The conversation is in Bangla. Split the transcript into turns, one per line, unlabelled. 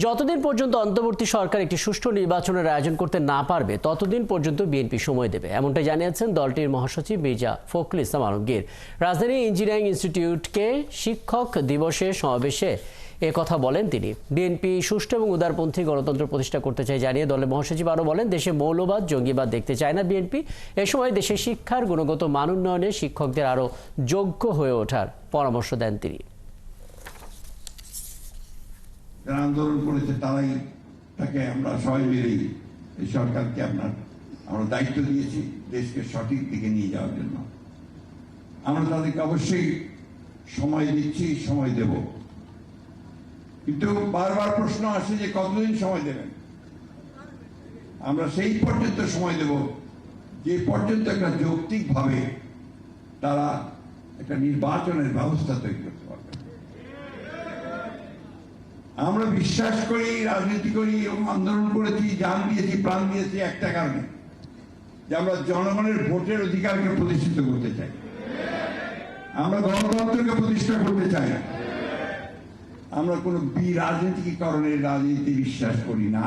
যতদিন পর্যন্ত অন্তর্বর্তী সরকার একটি সুষ্ঠু নির্বাচনের আয়োজন করতে না পারবে ততদিন পর্যন্ত বিএনপি সময় দেবে, এমনটাই জানিয়েছেন দলটির মহাসচিব মির্জা ফখরুল ইসলাম আলমগীর। রাজধানী ইঞ্জিনিয়ারিং ইনস্টিটিউটকে শিক্ষক দিবসের সমাবেশে কথা বলেন তিনি। বিএনপি সুষ্ঠু এবং উদারপন্থী গণতন্ত্র প্রতিষ্ঠা করতে চায় জানিয়ে দলের মহাসচিব আরও বলেন, দেশে মৌলবাদ জঙ্গিবাদ দেখতে চায় না বিএনপি। এ সময় দেশের শিক্ষার গুণগত মান উন্নয়নে শিক্ষকদের আরও যোগ্য হয়ে ওঠার পরামর্শ দেন তিনি।
যারা আন্দোলন করেছে তারাই তাকে আমরা সবাই মিলেই এই সরকারকে আমরা দায়িত্ব দিয়েছি দেশকে সঠিক দিকে নিয়ে যাওয়ার জন্য। আমরা তাদেরকে অবশ্যই সময় দিচ্ছি, সময় দেব, কিন্তু বারবার প্রশ্ন আসে যে কতদিন সময় দেবেন। আমরা সেই পর্যন্ত সময় দেব যে পর্যন্ত একটা যৌক্তিকভাবে তারা একটা নির্বাচনের ব্যবস্থা তৈরি করতে পারবে। আমরা বিশ্বাস করি, রাজনীতি করি এবং আন্দোলন করেছি, জান দিয়েছি, প্রাণ দিয়েছি একটা কারণে, যে আমরা জনগণের ভোটের অধিকারকে প্রতিষ্ঠিত করতে চাই। আমরা গণতন্ত্রকে প্রতিষ্ঠা করতে চাই না। আমরা কোনো রাজনীতিকরণের রাজনীতি বিশ্বাস করি না।